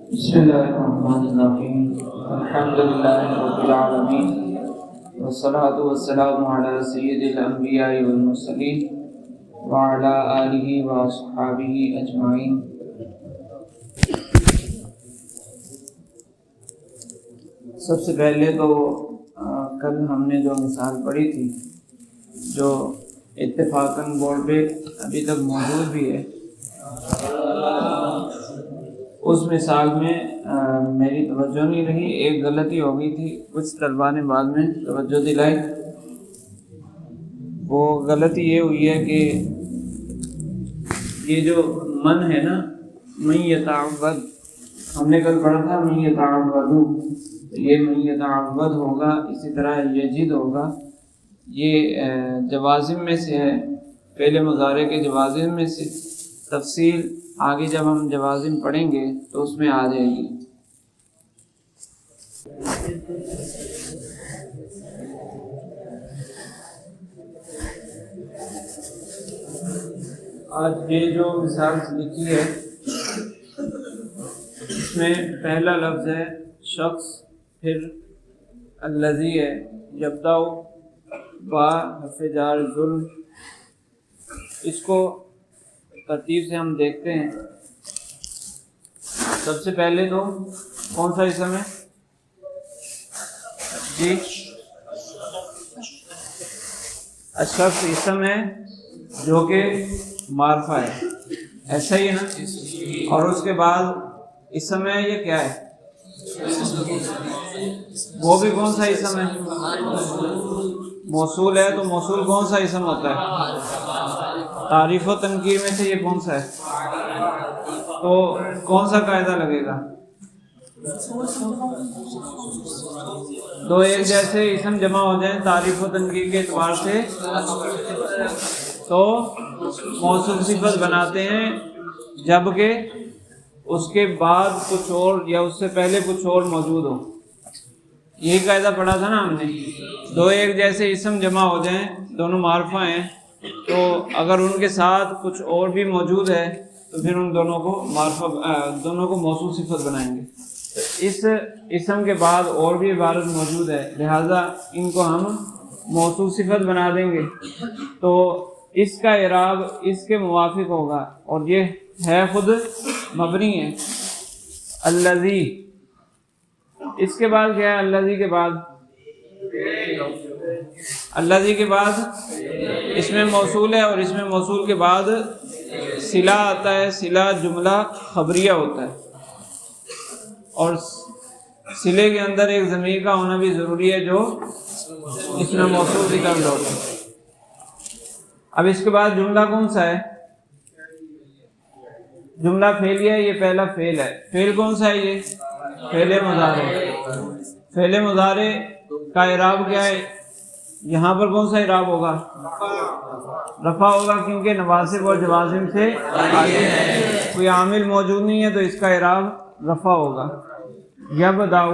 بسم اللہ الرحمن الرحیم الحمد للہ رب العالمین والصلاة والسلام علی سید الانبیاء والمرسلین وعلی آلہ واصحابہ اجمعین۔ سب سے پہلے تو کل ہم نے جو مثال پڑھی تھی، جو اتفاقاً بورڈ پہ ابھی تک موجود بھی ہے، اس مثال میں میری توجہ نہیں رہی، ایک غلطی ہو گئی تھی، کچھ طلباء نے بعد میں توجہ دلائی۔ وہ غلطی یہ ہوئی ہے کہ یہ جو من ہے نا، من یتعود، ہم نے کل پڑھا تھا من یتعود، یہ من یتعود ہوگا، اسی طرح یجد ہوگا، یہ جوازم میں سے ہے، فعل مضارع کے جوازم میں سے۔ تفصیل آگے جب ہم جوازم پڑھیں گے تو اس میں آ جائے گی۔ آج یہ جو مثال لکھی ہے، اس میں پہلا لفظ ہے شخص، پھر الذی ہے، یبدأ با حرف جار ظلم۔ اس کو ترتیب سے ہم دیکھتے ہیں۔ سب سے پہلے تو کون سا اسم ہے جی؟ الشخص اسم ہے جو کہ معرفہ ہے، ایسا ہی ہے نا؟ اور اس کے بعد اسم ہے، یہ کیا ہے؟ وہ بھی کون سا اسم ہے؟ موصول ہے، تو موصول کون سا اسم ہوتا ہے؟ تعریف و تنکیر میں سے یہ کون سا ہے؟ تو کون سا قاعدہ لگے گا؟ دو ایک جیسے اسم جمع ہو جائیں تعریف و تنکیر کے اعتبار سے تو موصول صفت بناتے ہیں، جبکہ اس کے بعد کچھ اور یا اس سے پہلے کچھ اور موجود ہو۔ یہی قاعدہ پڑھا تھا نا ہم نے، دو ایک جیسے اسم جمع ہو جائیں، دونوں معرفہ ہیں، تو اگر ان کے ساتھ کچھ اور بھی موجود ہے تو پھر ان دونوں کو دونوں کو موصول صفت بنائیں گے۔ اس اسم کے بعد اور بھی عبارت موجود ہے، لہذا ان کو ہم موصول صفت بنا دیں گے، تو اس کا اعراب اس کے موافق ہوگا، اور یہ ہے خود مبنی ہے، الذی۔ اس کے بعد کیا ہے؟ الذی کے بعد، الذی کے بعد اس میں موصول ہے، اور اس میں موصول کے بعد صلہ آتا ہے۔ صلہ جملہ خبریہ ہوتا ہے، اور صلے کے اندر ایک ضمیر کا ہونا بھی ضروری ہے جو اس میں موصول کی طرف لوٹے۔ اب اس کے بعد جملہ کون سا ہے؟ جملہ فعلیہ ہے، یہ پہلا فعل ہے۔ فعل کون سا ہے؟ یہ فعل مضارع۔ فعل مضارع کا اعراب کیا ہے؟ یہاں پر کون سا اعراب ہوگا؟ رفع ہوگا، کیونکہ نواصب اور جوازم سے آگے کوئی عامل موجود نہیں ہے، تو اس کا اعراب رفع ہوگا۔ یبدأ،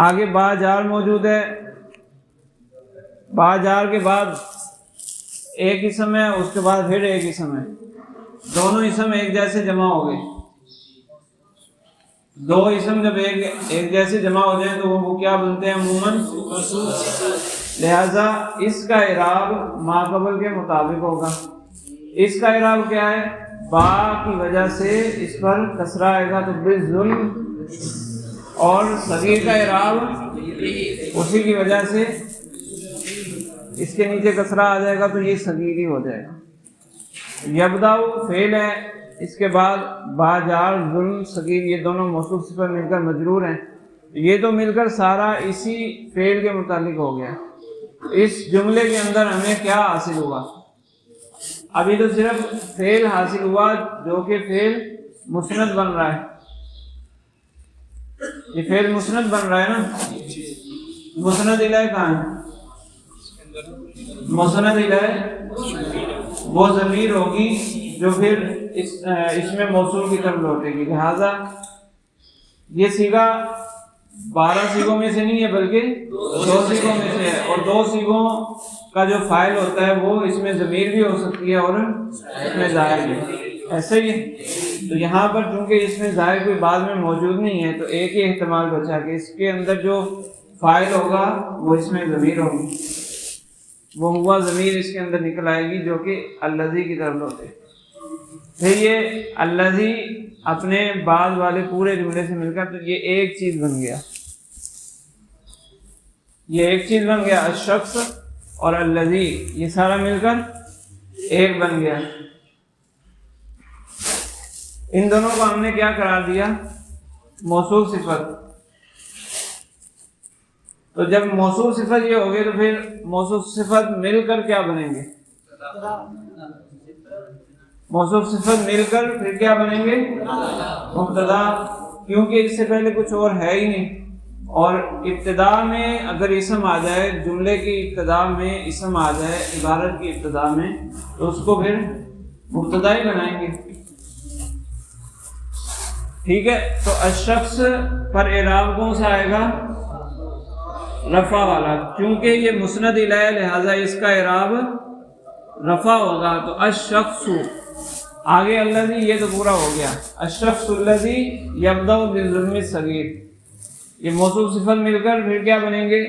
آگے با جار موجود ہے، با جار کے بعد ایک اسم ہے، اس کے بعد پھر ایک اسم ہے، دونوں اسم ایک جیسے جمع ہو گئے۔ دو اسم جب ایک جیسے جمع ہو جائیں تو وہ کیا بنتے ہیں؟ عموماً، لہذا اس کا اعراب ما قبل کے مطابق ہوگا۔ اس کا اعراب کیا ہے؟ با کی وجہ سے اس پر کسرہ آئے گا تو بالظلم، اور صغیر کا اعراب اسی کی وجہ سے اس کے نیچے کسرہ آ جائے گا تو یہ صغیر ہی ہو جائے گا۔ یبدأ فعل ہے، اس کے بعد با جار ظلم صغیر، یہ دونوں موصول صفت مل کر مجرور ہیں، یہ تو مل کر سارا اسی فعل کے متعلق ہو گیا۔ اس جملے کے اندر ہمیں کیا حاصل ہوا؟ ابھی تو صرف فعل حاصل ہوا جو کہ فعل مسند بن رہا ہے، یہ فعل مسند بن رہا ہے نا۔ مسند الیہ کہاں ہے؟ مسند الیہ وہ ضمیر ہوگی جو پھر اس میں موصول کی طرف لوٹے گی، لہذا یہ صیغہ 12 صیغوں میں سے نہیں ہے بلکہ 2 صیغوں میں سے ہے، اور 2 صیغوں کا جو فاعل ہوتا ہے وہ اس میں ضمیر بھی ہو سکتی ہے اور اس میں ظاہر بھی۔ ایسے ہی ہے۔ تو یہاں پر چونکہ اس میں ظاہر کوئی بعد میں موجود نہیں ہے تو ایک ہی احتمال بچا کہ اس کے اندر جو فاعل ہوگا وہ اس میں ضمیر ہوگی، وہ ہوا ضمیر اس کے اندر نکل آئے گی جو کہ الذی کی طرف لوٹے۔ پھر یہ الذی اپنے بعد والے پورے جملے سے مل کر تو یہ ایک چیز بن گیا، یہ ایک چیز بن گیا، الشخص اور الذی یہ سارا مل کر ایک بن گیا۔ ان دونوں کو ہم نے کیا قرار دیا؟ موصوف صفت۔ تو جب موصوف صفت یہ ہوگی تو پھر موصوف صفت مل کر کیا بنیں گے؟ موصوف صفت مل کر پھر کیا بنیں گے؟ مبتدا، کیونکہ اس سے پہلے کچھ اور ہے ہی نہیں، اور ابتدا میں اگر اسم آ جائے، جملے کی ابتدا میں اسم آ جائے عبارت کی ابتدا میں، تو اس کو پھر مبتدا ہی بنائیں گے۔ ٹھیک ہے، تو الشخص پر اعراب کون سا آئے گا؟ رفع والا، کیونکہ یہ مسند الیہ لہذا اس کا اعراب رفع ہوگا۔ تو الشخص آگے الذی یہ تو پورا ہو گیا، الشخص الذی یبدأ بالظلم الصغیر، یہ موصوف صفت مل کر پھر کیا بنیں گے؟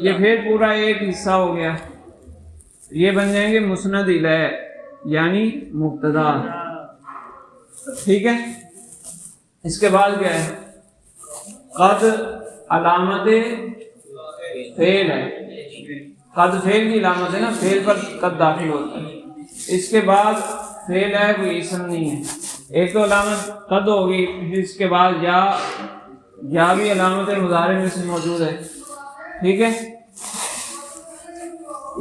یہ پھر پورا ایک حصہ ہو گیا، یہ بن جائیں گے مسند الیہ یعنی مبتدا۔ ٹھیک ہے، اس کے بعد کیا ہے؟ قد علامت فعل ہے، قد فعل کی علامت ہے نا، فعل پر قد داخل ہوتا ہے۔ اس کے بعد فعل ہے، کوئی اسم نہیں ہے۔ ایک تو علامت قد ہوگی، پھر اس کے بعد یا بھی علامت مضارع میں سے موجود ہے۔ ٹھیک ہے،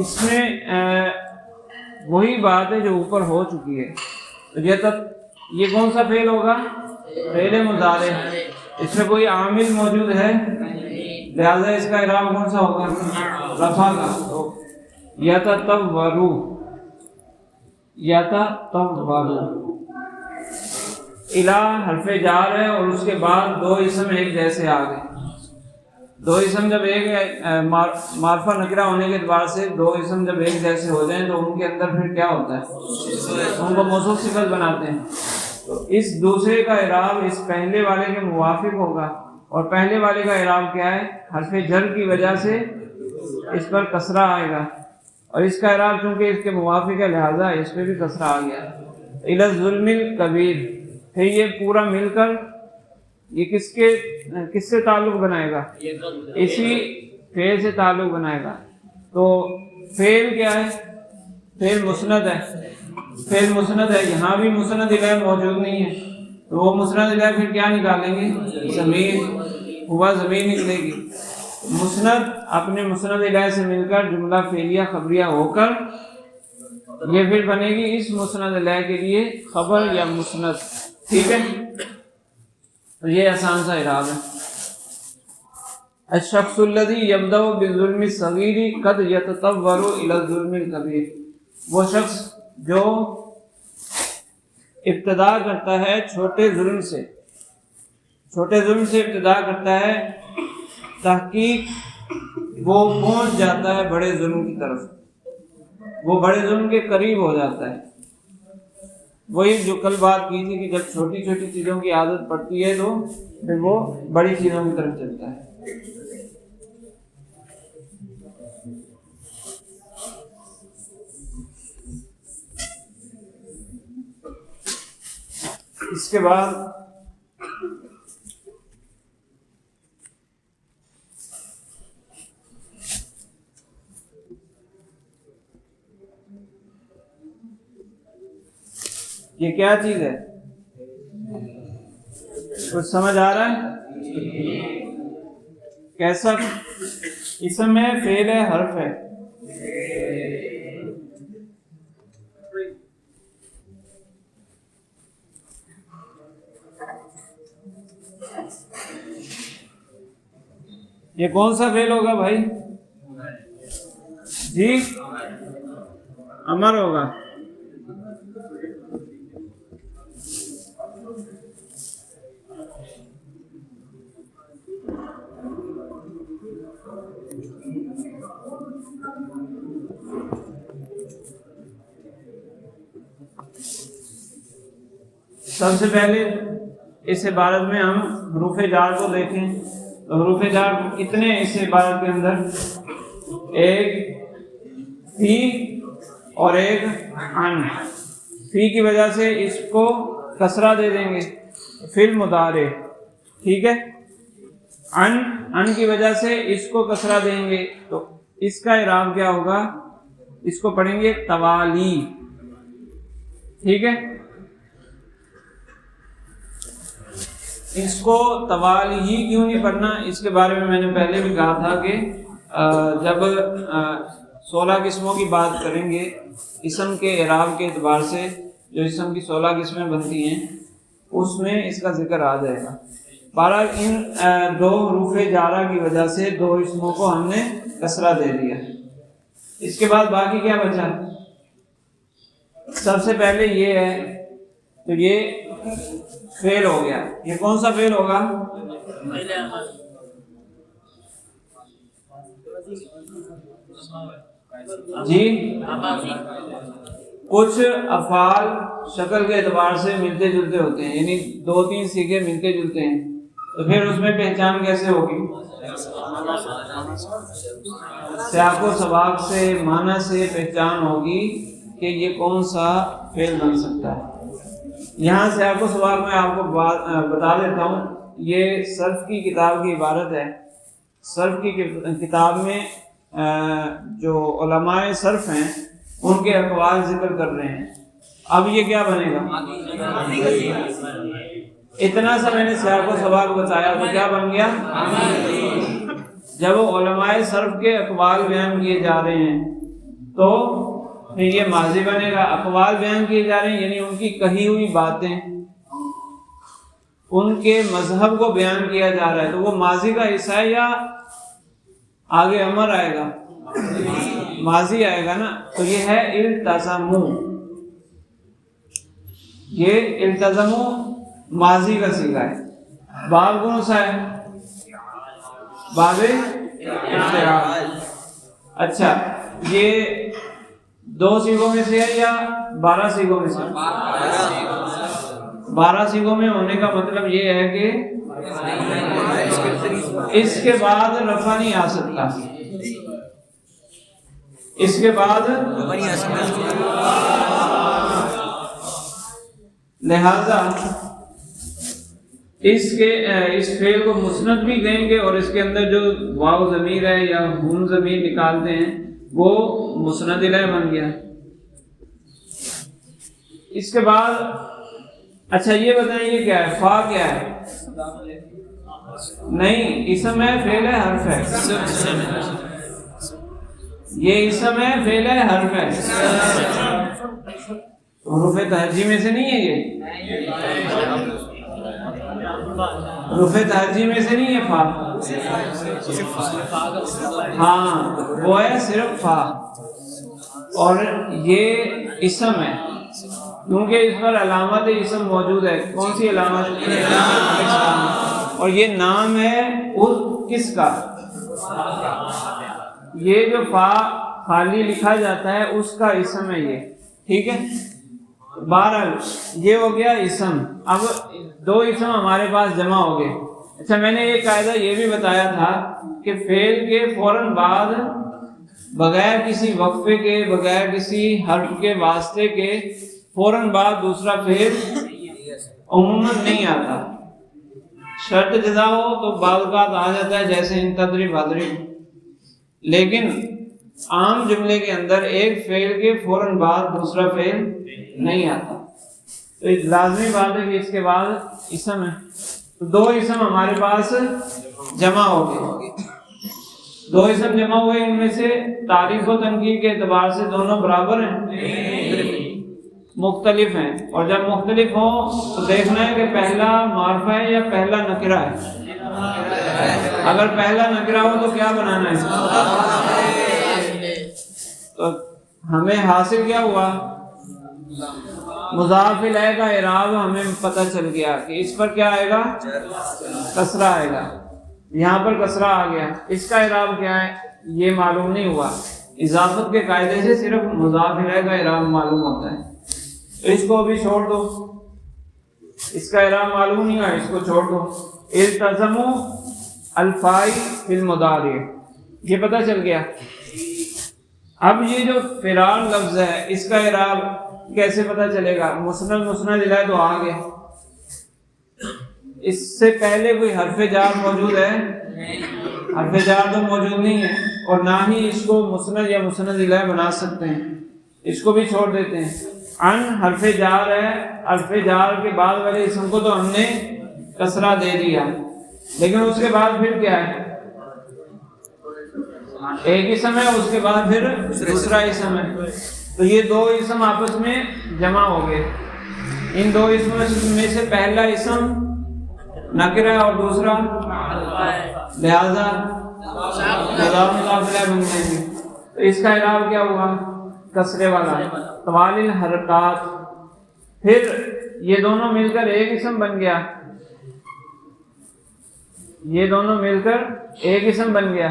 اس میں وہی بات ہے جو اوپر ہو چکی ہے۔ تو یہ کون سا فعل ہوگا؟ فعل مضارع، اس میں کوئی عامل موجود ہے لہذا اس کا اعراب کون سا ہوگا؟ رفع کا۔ تو یتطورو، یتطورو الا حرف جار ہے اور اس کے بعد دو اسم ایک جیسے آ گئے۔ دو اسم جب ایک معرفہ نکرہ ہونے کے اعتبار سے دو اسم جب ایک جیسے ہو جائیں تو ان کے اندر پھر کیا ہوتا ہے؟ ان کو موصوف صفت بناتے ہیں۔ تو اس دوسرے کا اعراب اس پہلے والے کے موافق ہوگا، اور پہلے والے کا اعراب کیا ہے؟ حرف جر کی وجہ سے اس پر کسرہ آئے گا، اور اس کا اعراب چونکہ اس کے موافق ہے لہذا اس پہ بھی کسرہ آ گیا۔ الی الظلم الکبیر، پھر یہ پورا مل کر یہ کس سے تعلق بنائے گا؟ اسی فعل سے تعلق بنائے گا۔ تو فعل کیا ہے؟ فعل مسند ہے، فعل مسند ہے، یہاں بھی مسند الیہ موجود نہیں ہے، تو وہ مسند الیہ پھر کیا نکالیں گے؟ ضمیر، ہوا ضمیر نکلے گی۔ مسند اپنے مسند الیہ سے مل کر جملہ فعلیہ خبریہ ہو کر یہ پھر بنے گی اس مسند الیہ کے لیے خبر یا مسند۔ ٹھیک ہے، تو یہ آسان سا اعراب ہے۔ الشخص الذی یبدأ بالظلم الصغیر قد یتطور الی الظلم الکبیر، وہ شخص جو ابتدا کرتا ہے چھوٹے ظلم سے، چھوٹے ظلم سے ابتدا کرتا ہے، تحقیق وہ پہنچ جاتا ہے بڑے ظلم کی طرف، وہ بڑے ظلم کے قریب ہو جاتا ہے۔ وہی جو کل بات کی تھی کہ جب چھوٹی چھوٹی چیزوں کی عادت پڑتی ہے تو پھر وہ بڑی چیزوں کی طرف چلتا ہے۔ اس کے بعد یہ کیا چیز ہے؟ کچھ سمجھ آ رہا ہے؟ کیسا اسم ہے، فعل ہے، حرف ہے؟ یہ کون سا فعل ہوگا بھائی؟ جی امر ہوگا۔ سب سے پہلے اس عبارت میں ہم حروف جار کو دیکھیں تو حروف جار کتنے اس عبارت کے اندر؟ ایک فی اور ایک ان. فی کی وجہ سے اس کو کسرہ دے دیں گے فی المضارع، ٹھیک ہے. ان کی وجہ سے اس کو کسرہ دیں گے تو اس کا اعراب کیا ہوگا؟ اس کو پڑھیں گے توالی، ٹھیک ہے. اس کو توالی ہی کیوں نہیں پڑھنا، اس کے بارے میں نے پہلے بھی کہا تھا کہ جب 16 قسموں کی بات کریں گے اسم کے اعراب کے اعتبار سے، جو اسم کی 16 قسمیں بنتی ہیں اس میں اس کا ذکر آ جائے گا. بہرحال ان دو حروف جارہ کی وجہ سے دو اسموں کو ہم نے کسرہ دے دیا. اس کے بعد باقی کیا بچا؟ سب سے پہلے یہ ہے تو یہ فعل ہو گیا. یہ کون سا فعل ہوگا؟ جی کچھ افعال شکل کے اعتبار سے ملتے جلتے ہوتے ہیں، یعنی 2-3 صیغے ملتے جلتے ہیں، تو پھر اس میں پہچان کیسے ہوگی؟ سیاق و سباق سے، معنی سے پہچان ہوگی کہ یہ کون سا فعل بن سکتا ہے. یہاں سیاق و سباق میں آپ کو بتا دیتا ہوں، یہ صرف کی کتاب کی عبارت ہے. صرف کی کتاب میں جو علماء صرف ہیں ان کے اقوال ذکر کر رہے ہیں. اب یہ کیا بنے گا؟ اتنا سا میں نے سیاق و سباق بتایا تو کیا بن گیا؟ جب علماء صرف کے اقوال بیان کیے جا رہے ہیں تو پھر یہ ماضی بنے گا. اقوال بیان کیے جا رہے ہیں یعنی ان کی کہی ہوئی باتیں، ان کے مذہب کو بیان کیا جا رہا ہے، تو وہ ماضی کا حصہ ہے یا آگے امر آئے گا؟ ماضی آئے گا نا. تو یہ ہے التزموا. یہ التزموا ماضی کا صیغہ ہے. باب کون سا ہے؟ باب افتعال. اچھا یہ 2 صیغوں میں سے ہے یا 12 صیغوں میں سے؟ 12 صیغوں میں ہونے کا مطلب یہ ہے کہ اس کے بعد رفع نہیں آ سکتا، اس کے بعد لہذا اس فعل کو مسند بھی کہیں گے اور اس کے اندر جو واو ضمیر ہے یا ہم ضمیر نکالتے ہیں وہ مسند الیہ بن گیا. اس کے بعد اچھا یہ بتائیں یہ کیا ہے؟ فا کیا ہے؟ نہیں، اسم ہے فعل ہے حرف ہے؟ یہ اسم ہے فعل ہے حرف ہے؟ حروف تہجی میں سے نہیں ہے یہ؟ حروف تہجی میں سے نہیں ہے فا؟ ہاں وہ ہے صرف فا، اور یہ اسم ہے کیونکہ اس پر علامت اسم موجود ہے. کون سی علامت؟ اور یہ نام ہے اس کس کا؟ یہ جو فا خالی لکھا جاتا ہے اس کا اسم ہے یہ، ٹھیک ہے. بہرحال یہ ہو گیا اسم. اب 2 اسم ہمارے پاس جمع ہو گئے. اچھا میں نے یہ قاعدہ یہ بھی بتایا تھا کہ فعل کے فوراً بعد بغیر کسی وقفے کے، بغیر کسی حرف کے واسطے کے فوراً بعد دوسرا فعل عموماً نہیں آتا. شرط جزا ہو تو بعض اوقات آ جاتا ہے جیسے ان تدریب اضرب، لیکن عام جملے کے اندر ایک فعل کے فوراً بعد دوسرا فعل نہیں آتا. تو لازمی بات ہے کہ اس کے بعد اسم ہے. تو 2 اسم ہمارے پاس جمع ہو گئے. 2 اسم جمع ہوئے، ان میں سے تعریف و تنکیر کے اعتبار سے دونوں برابر ہیں؟ مختلف ہیں. اور جب مختلف ہوں تو دیکھنا ہے کہ پہلا معرفہ ہے یا پہلا نکرہ ہے. اگر پہلا نکرہ ہو تو کیا بنانا ہے؟ تو ہمیں حاصل کیا ہوا؟ مضاف الیہ کا اعراب ہمیں پتہ چل گیا کہ اس پر کیا آئے گا؟ کسرہ آئے گا. یہاں پر کسرہ آ گیا. اس کا اعراب کیا ہے یہ معلوم نہیں ہوا. اضافت کے قاعدے سے صرف مضاف الیہ کا اعراب معلوم ہوتا ہے. تو اس کو ابھی چھوڑ دو. اس کا اعراب معلوم نہیں ہے، اس کو چھوڑ دو. التزموا الفائی فی المضارع، یہ پتہ چل گیا. اب یہ جو فرار لفظ ہے اس کا اعراب کیسے پتہ چلے گا؟ مسند مسند الیہ تو آ گیا، اس سے پہلے کوئی حرف جار موجود ہے؟ حرف جار تو موجود نہیں ہے، اور نہ ہی اس کو مسند یا مسند الیہ بنا سکتے ہیں، اس کو بھی چھوڑ دیتے ہیں. ان حرف جار ہے، حرف جار کے بعد والے اسم کو تو ہم نے کسرہ دے دیا، لیکن اس کے بعد پھر کیا ہے؟ ایک اسم ہے، اس کے بعد پھر دوسرا اسم ہے. تو یہ دو اسم آپس میں جمع ہو گئے. ان دو اسموں میں سے پہلا اسم نکرہ اور دوسرا لہذا مضاف مضاف بن جائیں گے. تو اس کا اعراب کیا ہوا؟ کسرے والا. طوال الحرکات، پھر یہ دونوں مل کر ایک اسم بن گیا، یہ دونوں مل کر ایک اسم بن گیا.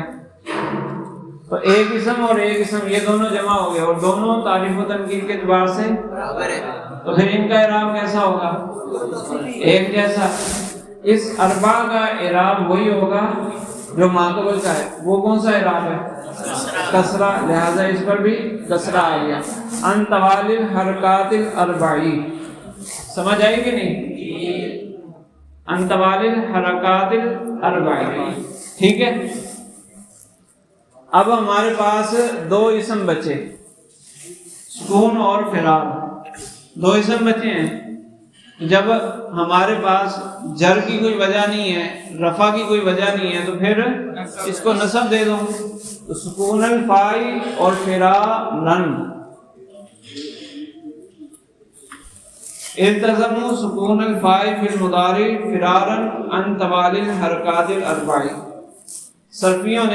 تو ایک اسم اور ایک اسم یہ دونوں جمع ہو گئے اور دونوں تعریف و تنکیر کے اعتبار سے برابر ہے. تو پھر ان کا اعراب کیسا ہوگا؟ ایک جیسا. اس اربع کا اعراب وہی ہوگا جو ماقبل کا ہے. وہ کون سا اعراب ہے؟ کسرہ، لہذا اس پر بھی کسرہ آ گیا. ان طوال الحرکات الاربعی، سمجھ آئی کہ نہیں؟ ان طوال الحرکات الاربعی، ٹھیک ہے. اب ہمارے پاس دو اسم بچے، سکون اور فرار، دو اسم بچے ہیں. جب ہمارے پاس جر کی کوئی وجہ نہیں ہے، رفع کی کوئی وجہ نہیں ہے، تو پھر اس کو نصب دے دو. تو سکون الفائی اور فرارن، التزموا سکون الفائی فی المضارع فرارن عن طوال الحرکات الاربعی. صرفیوں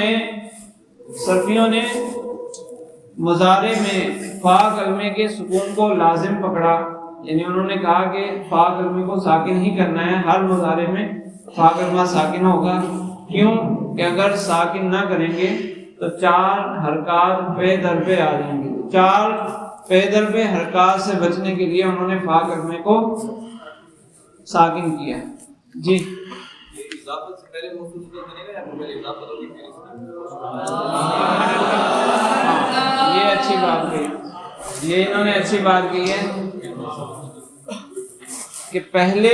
نے مضارع میں فا کلمے کے سکون کو لازم پکڑا، یعنی انہوں نے کہا کہ فا کلمے کو ساکن ہی کرنا ہے، ہر مضارع میں فا کلمہ ساکن ہوگا. کیوں کہ اگر ساکن نہ کریں گے تو چار حرکات پہ در پہ آ جائیں گے. چار پہ در پہ حرکات سے بچنے کے لیے انہوں نے فا کلمے کو ساکن کیا. جی اضافت سے پہلے موصول بنے گا یا پہلے اضافت ہوگی؟ یہ اچھی بات کہی، یہ انہوں نے اچھی بات کی ہے کہ پہلے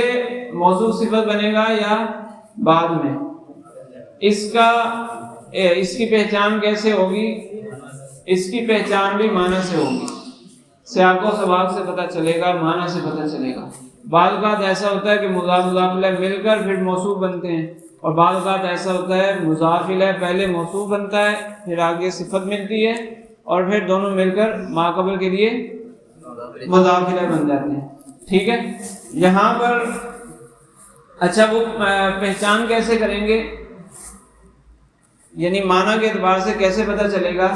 موصول صفت بنے گا یا بعد میں. اس کی پہچان کیسے ہوگی؟ اس کی پہچان بھی معنی سے ہوگی. سیاق و سباق سے پتہ چلے گا، معنی سے پتہ چلے گا. بعض اوقات ایسا ہوتا ہے کہ مضاف مضاف الیہ مل کر پھر موصوف بنتے ہیں، اور بعض اوقات ایسا ہوتا ہے مضاف الیہ پہلے موصوف بنتا ہے، پھر آگے صفت ملتی ہے، اور پھر دونوں مل کر ماقبل کے لیے مضاف الیہ بن جاتے ہیں. ٹھیک ہے. یہاں پر اچھا وہ پہچان کیسے کریں گے، یعنی معنی کے اعتبار سے کیسے پتہ چلے گا؟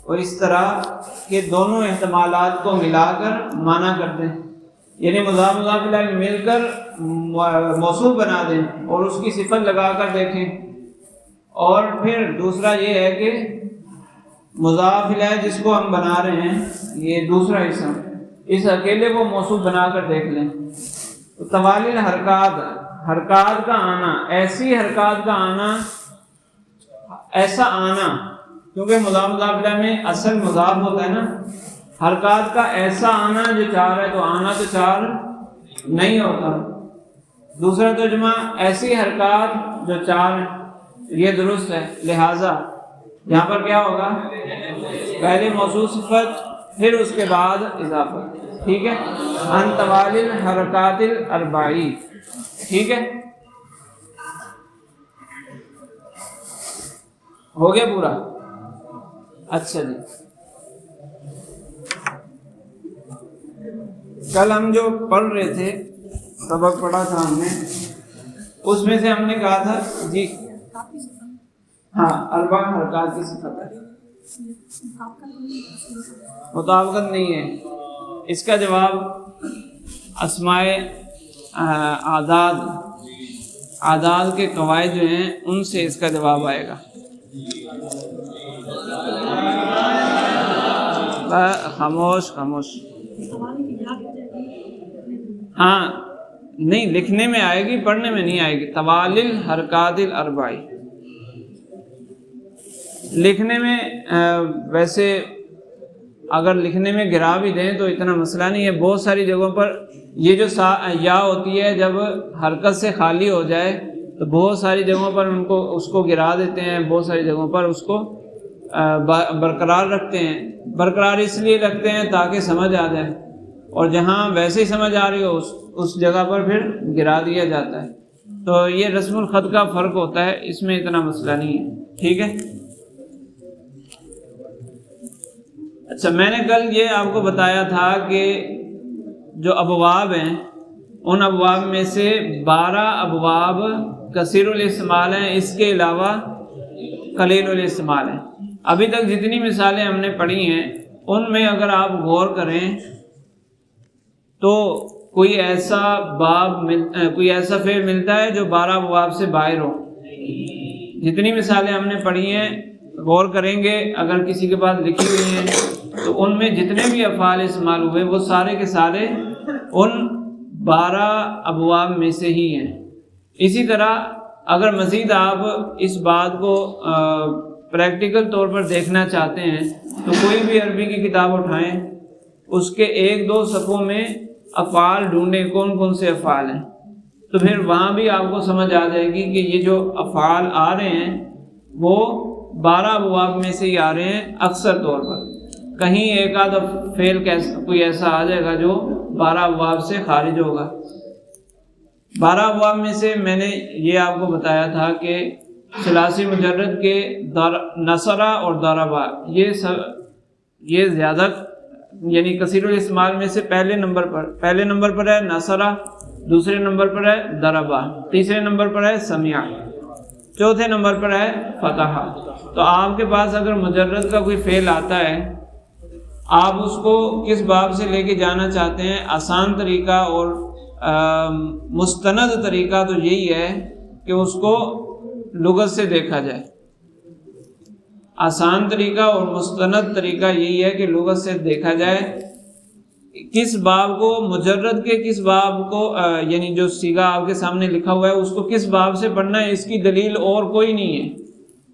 اور اس طرح کہ دونوں احتمالات کو ملا کر معنی کر دیں، یعنی مضاف مضاف الیہ مل کر موصوف بنا دیں اور اس کی صفت لگا کر دیکھیں. اور پھر دوسرا یہ ہے کہ مضاف الیہ جس کو ہم بنا رہے ہیں، یہ دوسرا اسم، اس اکیلے کو موصوف بنا کر دیکھ لیں. طوال الحرکات، حرکات کا آنا، ایسی حرکات کا آنا، ایسا آنا، کیونکہ مضاف مضاف الیہ میں اصل مضاف ہوتا ہے نا. حرکات کا ایسا آنا جو چار ہے، تو آنا تو چار نہیں ہوتا. دوسرا ترجمہ ایسی حرکات جو چار ہیں، یہ درست ہے. لہذا یہاں پر کیا ہوگا؟ پہلے موصول صفت، پھر اس کے بعد اضافت. ٹھیک ہے. ان طوال الحرکات الاربعی. ٹھیک ہے، ہو گیا پورا؟ اچھا جی. کل ہم جو پڑھ رہے تھے، سبق پڑھا تھا ہم نے، اس میں سے ہم نے کہا تھا جی ہاں اربع حرکات کی صفت ہے، مطابقت نہیں ہے. اس کا جواب اسماء اعداد کے قواعد جو ہیں ان سے اس کا جواب آئے گا. خاموش. ہاں نہیں لکھنے میں آئے گی، پڑھنے میں نہیں آئے گی. طوال الحرکات الاربع. لکھنے میں ویسے اگر لکھنے میں گرا بھی دیں تو اتنا مسئلہ نہیں ہے. بہت ساری جگہوں پر یہ جو یا ہوتی ہے جب حرکت سے خالی ہو جائے تو بہت ساری جگہوں پر اس کو گرا دیتے ہیں، بہت ساری جگہوں پر اس کو برقرار رکھتے ہیں. برقرار اس لیے رکھتے ہیں تاکہ سمجھ آ جائے، اور جہاں ویسے ہی سمجھ آ رہی ہو اس جگہ پر پھر گرا دیا جاتا ہے. تو یہ رسم الخط کا فرق ہوتا ہے، اس میں اتنا مسئلہ نہیں ہے. ٹھیک ہے. اچھا، میں نے کل یہ آپ کو بتایا تھا کہ جو ابواب ہیں ان ابواب میں سے 12 ابواب کثیر الاستعمال ہیں، اس کے علاوہ قلیل الاستعمال ہیں. ابھی تک جتنی مثالیں ہم نے پڑھی ہیں ان میں اگر آپ غور کریں تو کوئی ایسا فعل ملتا ہے جو 12 ابواب سے باہر ہو. جتنی مثالیں ہم نے پڑھی ہیں غور کریں گے، اگر کسی کے پاس لکھی ہوئی ہیں تو ان میں جتنے بھی افعال استعمال ہوئے وہ سارے کے سارے ان 12 ابواب میں سے ہی ہیں. اسی طرح اگر مزید آپ اس بات کو پریکٹیکل طور پر دیکھنا چاہتے ہیں تو کوئی بھی عربی کی کتاب اٹھائیں، اس کے 1-2 صفحوں میں افعال ڈھونڈیں کون کون سے افعال ہیں، تو پھر وہاں بھی آپ کو سمجھ آ جائے گی کہ یہ جو افعال آ رہے ہیں وہ 12 ابواب میں سے ہی آ رہے ہیں. اکثر طور پر کہیں ایک آدھ فعل کوئی ایسا آ جائے گا جو 12 ابواب سے خارج ہوگا. 12 ابواب میں سے میں نے یہ آپ کو بتایا تھا کہ ثلاثی مجرد کے نصرہ اور ضربہ یہ زیادہ یعنی کثیر الاستعمال میں سے پہلے نمبر پر ہے نصرہ، دوسرے نمبر پر ہے ضربہ، تیسرے نمبر پر ہے سمع، چوتھے نمبر پر ہے فتح. تو آپ کے پاس اگر مجرد کا کوئی فعل آتا ہے، آپ اس کو کس باب سے لے کے جانا چاہتے ہیں؟ آسان طریقہ اور مستند طریقہ تو یہی ہے کہ اس کو لغت سے دیکھا جائے. آسان طریقہ اور مستند طریقہ یہی ہے کہ لغت سے دیکھا جائے کس باب کو، مجرد کے کس باب کو، یعنی جو صیغہ آپ کے سامنے لکھا ہوا ہے اس کو کس باب سے پڑھنا ہے. اس کی دلیل اور کوئی نہیں ہے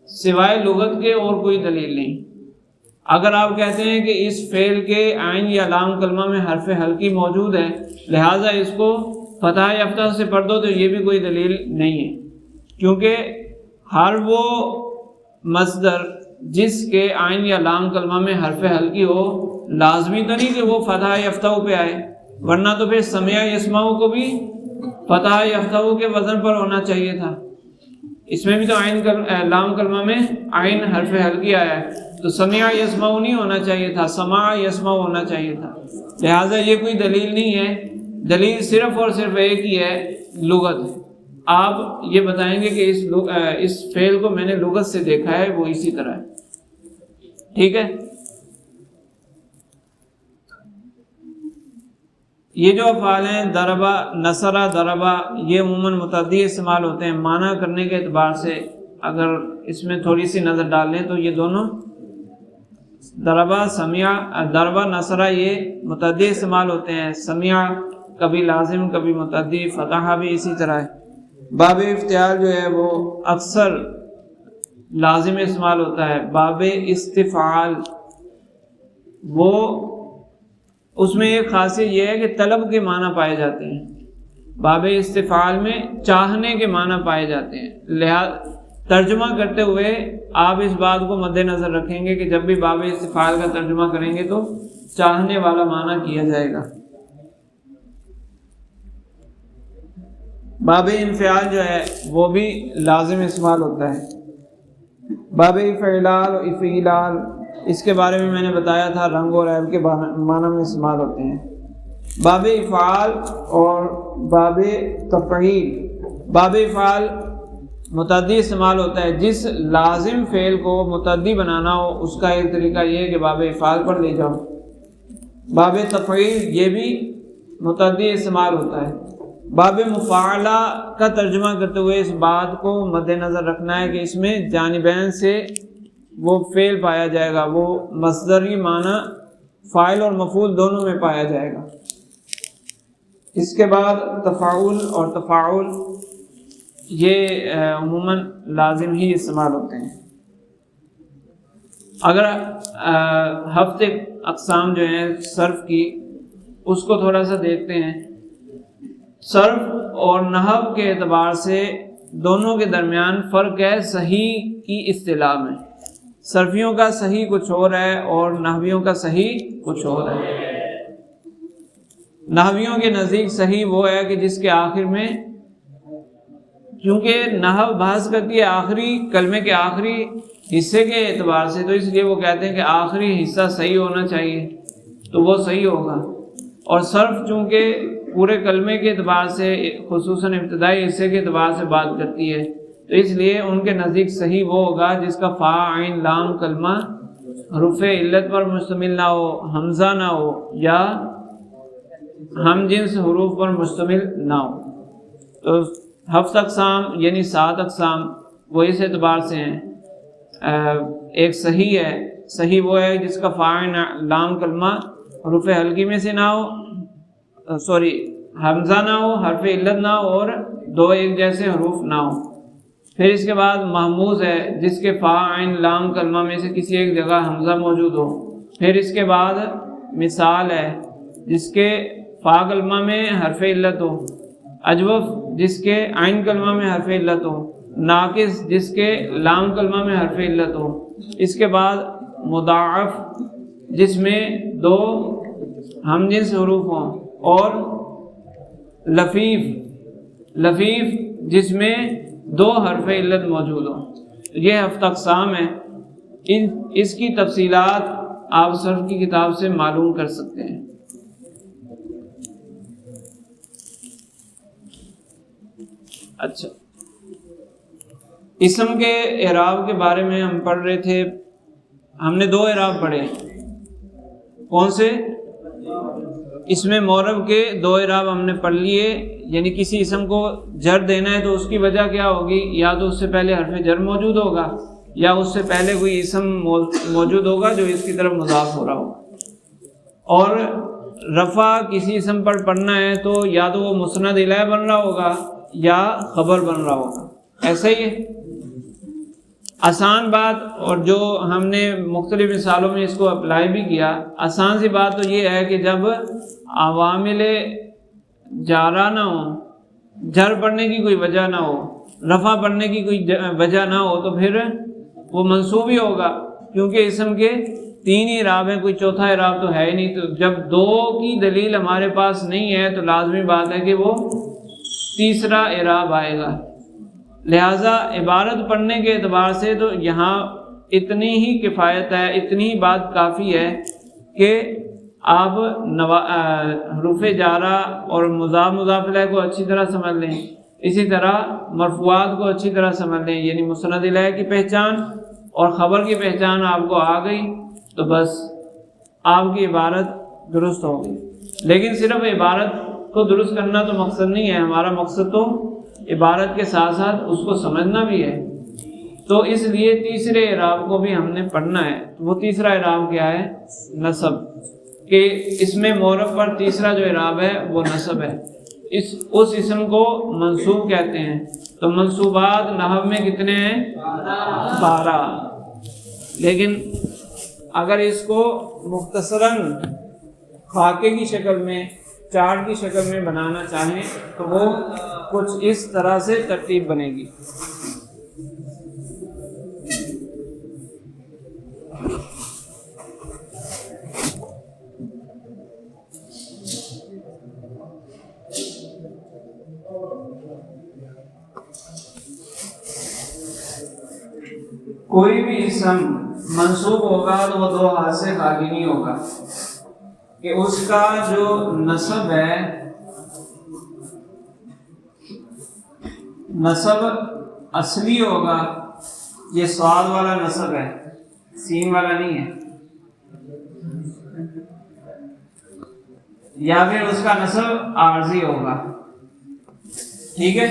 سوائے لغت کے، اور کوئی دلیل نہیں. اگر آپ کہتے ہیں کہ اس فعل کے عین یا لام کلمہ میں حرف حلقی موجود ہے لہٰذا اس کو فتح یا فتح سے پڑھ دو، تو یہ بھی کوئی دلیل نہیں ہے، کیونکہ ہر وہ مصدر جس کے عین یا لام کلمہ میں حرف حلقی ہو لازمی تو نہیں کہ وہ فتح یفتح پہ آئے، ورنہ تو پھر سمع یسمع کو بھی فتح یفتح کے وزن پر ہونا چاہیے تھا. اس میں بھی تو لام کلمہ میں عین حرف حلقی آیا ہے، تو سمع یسمع نہیں ہونا چاہیے تھا، سمع یسمع ہونا چاہیے تھا. لہٰذا یہ کوئی دلیل نہیں ہے. دلیل صرف اور صرف ایک ہی ہے، لغت. آپ یہ بتائیں گے کہ اس فعل کو میں نے لغت سے دیکھا ہے، وہ اسی طرح ہے. ٹھیک ہے. یہ جو افعال ہیں ضربہ، نصرہ، ضربہ، یہ عموماً متعدی استعمال ہوتے ہیں. معنی کرنے کے اعتبار سے اگر اس میں تھوڑی سی نظر ڈال لیں تو یہ دونوں ضربہ، سمع، ضربہ، نصرہ یہ متعدی استعمال ہوتے ہیں. سمع کبھی لازم کبھی متعدی، فتح بھی اسی طرح ہے. باب افتعال جو ہے وہ اکثر لازم استعمال ہوتا ہے. باب استفعال وہ اس میں ایک خاصیت یہ ہے کہ طلب کے معنی پائے جاتے ہیں. باب استفعال میں چاہنے کے معنی پائے جاتے ہیں. لہذا ترجمہ کرتے ہوئے آپ اس بات کو مد نظر رکھیں گے کہ جب بھی باب استفعال کا ترجمہ کریں گے تو چاہنے والا معنی کیا جائے گا. باب انفعال جو ہے وہ بھی لازم استعمال ہوتا ہے. باب افعلال و افعلال اس کے بارے میں نے بتایا تھا، رنگ اور عیب کے معنی میں استعمال ہوتے ہیں. باب افعال اور باب تفعیل. باب افعال متعدی استعمال ہوتا ہے. جس لازم فعل کو متعدی بنانا ہو اس کا ایک طریقہ یہ ہے کہ باب افعال پر لے جاؤ. باب تفعیل یہ بھی متعدی استعمال ہوتا ہے. باب مفاعلہ کا ترجمہ کرتے ہوئے اس بات کو مد نظر رکھنا ہے کہ اس میں جانبین سے وہ فعل پایا جائے گا، وہ مصدری معنی فاعل اور مفعول دونوں میں پایا جائے گا. اس کے بعد تفاعل اور تفاعل یہ عموماً لازم ہی استعمال ہوتے ہیں. اگر ہفتے اقسام جو ہیں صرف کی اس کو تھوڑا سا دیکھتے ہیں. صرف اور نحو کے اعتبار سے دونوں کے درمیان فرق ہے صحیح کی اصطلاح میں. صرفیوں کا صحیح کچھ اور ہے اور نحویوں کا صحیح کچھ اور ہے. نحویوں کے نزدیک صحیح وہ ہے کہ جس کے آخر میں، کیونکہ نحو بحث کرتی ہے آخری کلمے کے آخری حصے کے اعتبار سے، تو اس لیے وہ کہتے ہیں کہ آخری حصہ صحیح ہونا چاہیے تو وہ صحیح ہوگا. اور صرف چونکہ پورے کلمے کے اعتبار سے خصوصاً ابتدائی حصے کے اعتبار سے بات کرتی ہے تو اس لیے ان کے نزدیک صحیح وہ ہوگا جس کا فا عین لام کلمہ حروف علت پر مشتمل نہ ہو، حمزہ نہ ہو یا ہم جنس حروف پر مشتمل نہ ہو. تو ہفت اقسام یعنی 7 اقسام وہ اس اعتبار سے ہیں. ایک صحیح ہے، صحیح وہ ہے جس کا فا عین لام کلمہ حروف حلقی میں سے نہ ہو، حمزہ نہ ہو، حرف علت نہ ہو اور 2 ایک جیسے حروف نہ ہو. پھر اس کے بعد محموز ہے جس کے فا عین لام کلمہ میں سے کسی ایک جگہ حمزہ موجود ہو. پھر اس کے بعد مثال ہے جس کے فا کلمہ میں حرف علت ہو. اجوف جس کے عین کلمہ میں حرف علت ہو. ناقص جس کے لام کلمہ میں حرف علت ہو. اس کے بعد مضاعف جس میں 2 ہم جنس حروف ہوں. اور لفیف جس میں 2 حرف علت موجود ہوں. یہ ہفت اقسام ہیں. اس کی تفصیلات آپ صرف کی کتاب سے معلوم کر سکتے ہیں. اچھا، اسم کے اعراب کے بارے میں ہم پڑھ رہے تھے. ہم نے 2 اعراب پڑھے. کون سے؟ اسم معرب کے 2 اعراب ہم نے پڑھ لیے. یعنی کسی اسم کو جر دینا ہے تو اس کی وجہ کیا ہوگی؟ یا تو اس سے پہلے حرف جر موجود ہوگا یا اس سے پہلے کوئی اسم موجود ہوگا جو اس کی طرف مضاف ہو رہا ہوگا. اور رفع کسی اسم پر پڑھنا ہے تو یا تو وہ مسند الیہ بن رہا ہوگا یا خبر بن رہا ہوگا. ایسا ہی ہے آسان بات. اور جو ہم نے مختلف مثالوں میں اس کو اپلائی بھی کیا، آسان سی بات تو یہ ہے کہ جب عوامل جارہ نہ ہو، جر پڑھنے کی کوئی وجہ نہ ہو، رفع پڑھنے کی کوئی وجہ نہ ہو تو پھر وہ منصوب ہی ہوگا. کیونکہ اسم کے 3 ہی اعراب ہیں، کوئی چوتھا اعراب تو ہے ہی نہیں. تو جب 2 کی دلیل ہمارے پاس نہیں ہے تو لازمی بات ہے کہ وہ تیسرا اعراب آئے گا. لہٰذا عبارت پڑھنے کے اعتبار سے تو یہاں اتنی ہی کفایت ہے، اتنی ہی بات کافی ہے کہ آپ حروف جارہ اور مضاف مضاف الیہ کو اچھی طرح سمجھ لیں. اسی طرح مرفوعات کو اچھی طرح سمجھ لیں. یعنی مسند الیہ کی پہچان اور خبر کی پہچان آپ کو آ گئی تو بس آپ کی عبارت درست ہو گئی. لیکن صرف عبارت کو درست کرنا تو مقصد نہیں ہے. ہمارا مقصد تو عبارت کے ساتھ ساتھ اس کو سمجھنا بھی ہے. تو اس لیے تیسرے اعراب کو بھی ہم نے پڑھنا ہے. وہ تیسرا اعراب کیا ہے؟ نصب. کہ اس میں معرب پر تیسرا جو اعراب ہے وہ نصب ہے. اس اسم کو منصوب کہتے ہیں. تو منصوبات نحو میں کتنے ہیں؟ 12. لیکن اگر اس کو مختصراً خاکے کی شکل میں، چارٹ کی شکل میں بنانا چاہیں تو وہ کچھ اس طرح سے ترتیب بنے گی. کوئی بھی اسم منصوب ہوگا تو وہ 2 ہاتھ سے خالی نہیں ہوگا. کہ اس کا جو نصب ہے، نصب اصلی ہوگا. یہ صاد والا نصب ہے، سین والا نہیں ہے. یا پھر اس کا نصب عارضی ہوگا. ٹھیک ہے،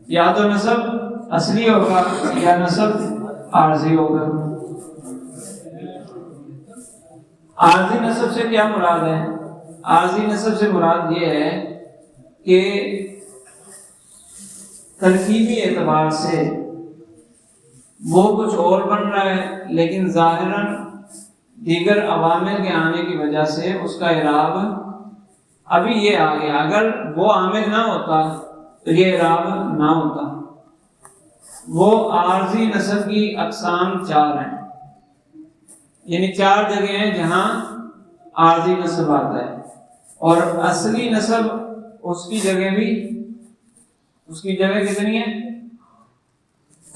یا تو نصب اصلی ہوگا یا نصب عارضی ہوگا. عارضی نصب سے کیا مراد ہے؟ عارضی نسب سے مراد یہ ہے کہ ترکیبی اعتبار سے وہ کچھ اور بن رہا ہے، لیکن ظاہراً دیگر عوامل کے آنے کی وجہ سے اس کا اعراب ابھی یہ آ گیا۔ اگر وہ عامل نہ ہوتا تو یہ اعراب نہ ہوتا۔ وہ عارضی نسب کی اقسام 4 ہیں، یعنی 4 جگہ ہیں جہاں عارضی نسب آتا ہے، اور اصلی نسب اس کی جگہ کتنی ہے؟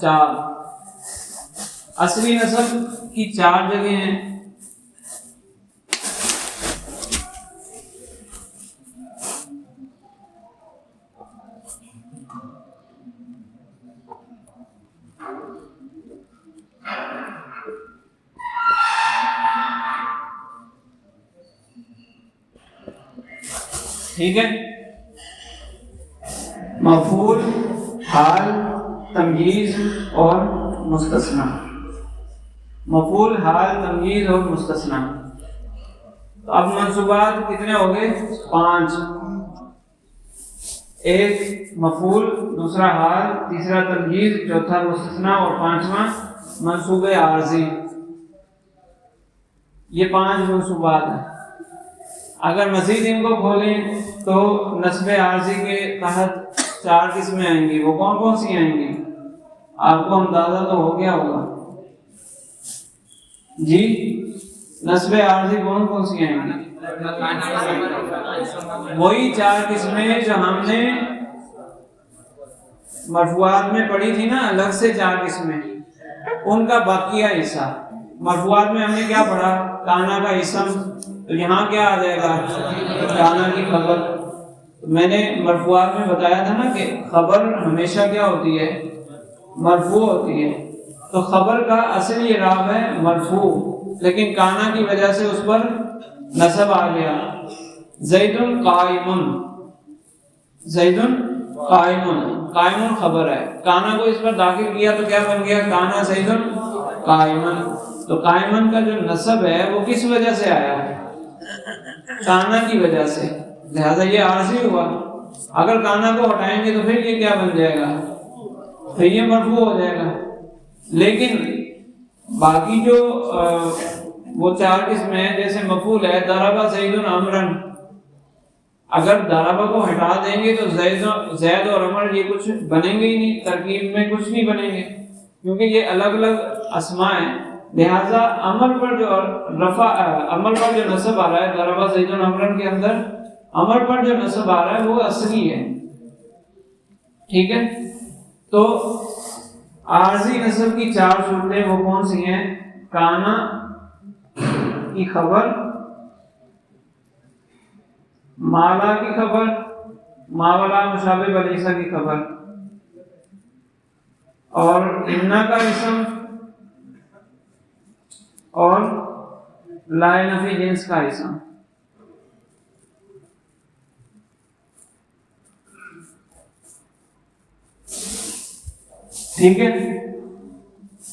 4۔ اصلی نسب کی 4 جگہ ہیں۔ ٹھیک ہے، مفعول، حال، تمییز اور مستثنی۔ مفعول، حال، تمییز اور مستثنی۔ تو اب منصوبات کتنے ہو گئے؟ 5۔ ایک مفعول، دوسرا حال، تیسرا تمییز، چوتھا مستثنی اور 5واں منصوب عارضی۔ یہ 5 منصوبات ہیں۔ اگر مزید ان کو کھولیں تو نسب عارضی کے تحت 4 قسمیں آئیں گی۔ وہ کون کون سی آئیں گی؟ آپ کو اندازہ تو ہو گیا ہوگا جی، نسب عارضی کون کون سی آئیں گی؟ وہی 4 قسمیں جو ہم نے مرفوعات میں پڑھی تھی نا، الگ سے 4 قسمیں، ان کا باقیہ حصہ۔ مرفوعات میں ہم نے کیا پڑھا؟ کانا کا اسم، تو یہاں کیا آ جائے گا؟ کانا کی خبر۔ میں نے مرفوعات میں بتایا تھا نا کہ خبر ہمیشہ کیا ہوتی ہے؟ مرفوع ہوتی ہے۔ تو خبر کا اصلی اعراب ہے مرفوع، لیکن کانا کی وجہ سے اس پر نصب آ گیا۔ زید قائم، زید قائم، قائم خبر ہے، کانا کو اس پر داخل کیا تو کیا بن گیا؟ کانا زید قائم۔ تو قائمن کا جو نصب ہے وہ کس وجہ سے آیا ہے؟ کانا کی وجہ سے، لہذا یہ عارضی ہوا۔ اگر کانا کو ہٹائیں گے تو پھر یہ کیا بن جائے گا؟ پھر یہ مرفوع ہو جائے گا۔ لیکن باقی جو وہ 4 قسمیں ہیں، جیسے مفعول ہے ضرب زید عمرا، اگر ضرب کو ہٹا دیں گے تو زید اور عمر یہ کچھ بنیں گے ہی نہیں، ترکیب میں کچھ نہیں بنیں گے، کیونکہ یہ الگ الگ اسماء ہیں۔ لہذا عمر پر جو نصب آ رہا ہے ضرب زید عمرا کے اندر، عمر پر جو نصب آ رہا ہے وہ اصلی ہے۔ ٹھیک ہے، تو عارضی نصب کی 4 صورتیں وہ کون سی ہیں؟ کانا کی خبر، مالا کی خبر، ماولا مشابہ بلیسا کی خبر، اور انا کا اسم، اور لائے نفی جنس کا اسم۔ ٹھیک ہے،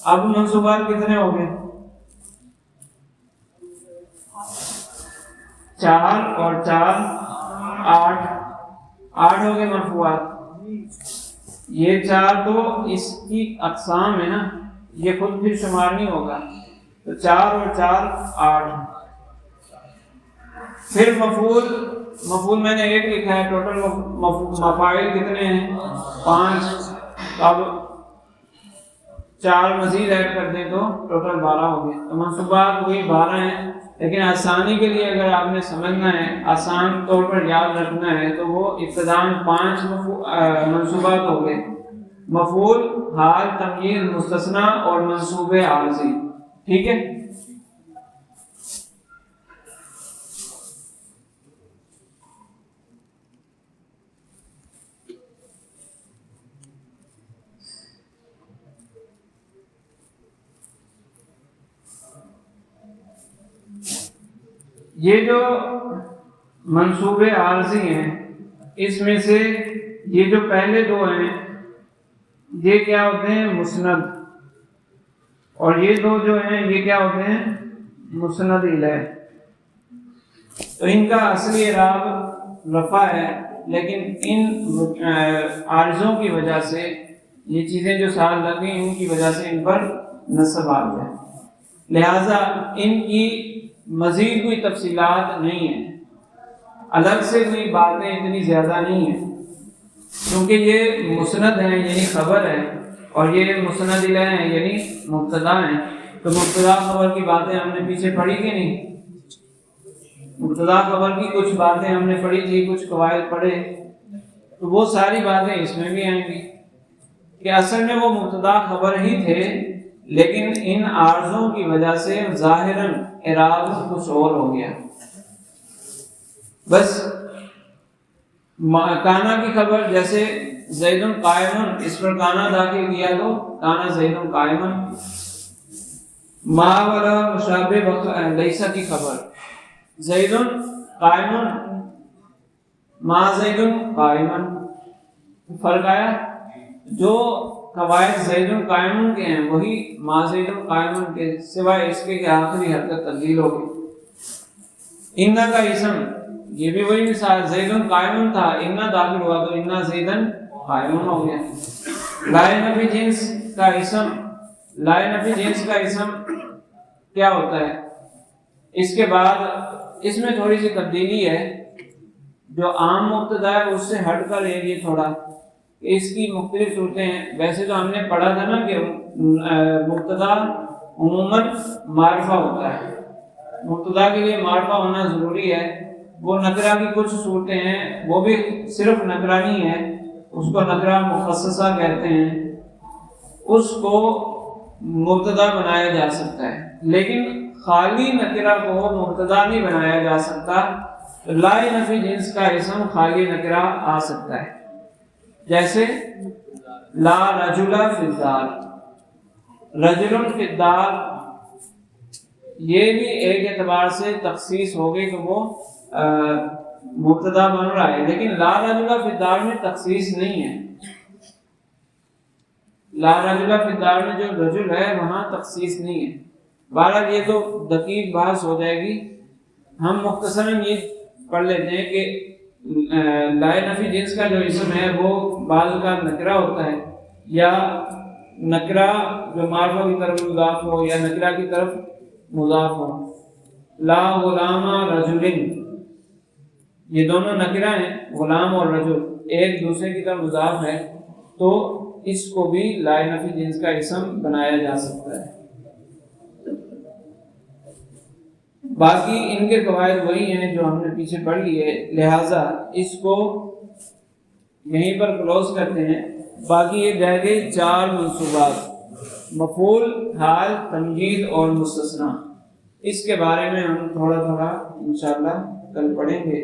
اب منصوبات کتنے ہو گئے؟ 4 اور 4 8 ہو گئے مرفوعات۔ یہ 4 تو اس کی اقسام ہے نا، یہ خود پھر شمار نہیں ہوگا، تو 4 اور 4 8۔ پھر مفعول میں نے 1 لکھا ہے، ٹوٹل مفاعل کتنے ہیں؟ 5۔ اب 4 مزید ایڈ کر دیں تو ٹوٹل 12 ہو گئے۔ تو منصوبات وہی 12 ہیں، لیکن آسانی کے لیے اگر آپ نے سمجھنا ہے، آسان طور پر یاد رکھنا ہے، تو وہ ابتداءً 5 منصوبات ہو گئے: مفعول، حال، تمییز، مستثنی اور منصوب عارضی۔ ٹھیک ہے، یہ جو منصوب عارضی ہیں، اس میں سے یہ جو پہلے 2 ہیں یہ کیا ہوتے ہیں؟ مسند، اور یہ 2 جو ہیں یہ کیا ہوتے ہیں؟ مسند الیہ۔ تو ان کا اصلی اعراب رفع ہے، لیکن ان عارضوں کی وجہ سے یہ چیزیں جو ساتھ لگ گئی ان کی وجہ سے ان پر نصب آ گیا، لہذا ان کی مزید کوئی تفصیلات نہیں ہیں، الگ سے کوئی باتیں اتنی زیادہ نہیں ہیں، کیونکہ یہ مسند ہیں یعنی خبر ہے، اور یہ مسند الیہ ہیں یعنی مبتدا ہیں، تو مبتدا خبر کی باتیں ہم نے پیچھے پڑھی کہ نہیں؟ مبتدا خبر کی کچھ باتیں ہم نے پڑھی تھی، کچھ قواعد پڑھے، تو وہ ساری باتیں اس میں بھی آئیں گی کہ اصل میں وہ مبتدا خبر ہی تھے، لیکن ان عارضوں کی وجہ سے ظاہراً اعراب کچھ اور ہو گیا۔ بس کانا کی خبر جیسے زید قائم، اس پر کانا داخل کیا تو کانا زید قائم، ما والا مشابہ لیسا کی خبر زید قائم ما زید قائم، فرق آیا؟ جو قواعد زید قائم کے ہیں وہی ما زید قائم کے، سوائے اس کے کہ آخری حرکت تبدیل ہو گئی۔ ان کا اسم یہ بھی وہی مثال، زید قائم تھا، ان داخل ہوا تو ان زیدن قائم ہو گیا۔ لائے نفی جنس کا اسم، لائے نفی جنس کا اسم کیا ہوتا ہے؟ اس کے بعد اس میں تھوڑی سی تبدیلی ہے، جو عام مبتدا ہے اس سے ہٹ کر یہ تھوڑا اس کی مختلف صورتیں ہیں۔ ویسے تو ہم نے پڑھا تھا نا کہ مبتدا عموماً معرفہ ہوتا ہے، مبتدا کے لیے معرفہ ہونا ضروری ہے۔ وہ نکرہ کی کچھ صورتیں ہیں، وہ بھی صرف نکرہ نہیں ہے، اس کو نکرہ مخصصہ کہتے ہیں، اس کو مبتدا بنایا جا سکتا ہے، لیکن خالی نکرہ کو مبتدا نہیں بنایا جا سکتا۔ لا نفی جنس کا اسم خالی نکرہ آ سکتا ہے، جیسے لا رجل فی الدار، رجل فی الدار، یہ بھی ایک اعتبار سے تخصیص ہو گئی تو وہ مبتدا بن رہا ہے، لیکن لا رجل فی الدار میں تخصیص نہیں ہے، لا رجل فی الدار میں جو رجل ہے وہاں تخصیص نہیں ہے۔ بہرحال یہ تو دقیق بحث ہو جائے گی، ہم مختصراً یہ پڑھ لیتے ہیں کہ لا نفی جنس کا جو اسم ہے وہ بعض کا نکرہ ہوتا ہے، یا نکرہ جو معرفہ کی طرف مضاف ہو یا نکرہ کی طرف مضاف ہو۔ لا غلام رجل، یہ دونوں نکرہ ہیں، غلام اور رجل ایک دوسرے کی طرف مضاف ہے، تو اس کو بھی لا نفی جنس کا اسم بنایا جا سکتا ہے۔ باقی ان کے قواعد وہی ہیں جو ہم نے پیچھے پڑھ لی ہے، لہٰذا اس کو یہیں پر کلوز کرتے ہیں۔ باقی یہ رہ گئے 4 منصوبات، مفعول، حال، تمجید اور مستثنیٰ، اس کے بارے میں ہم تھوڑا تھوڑا انشاءاللہ کل پڑھیں گے۔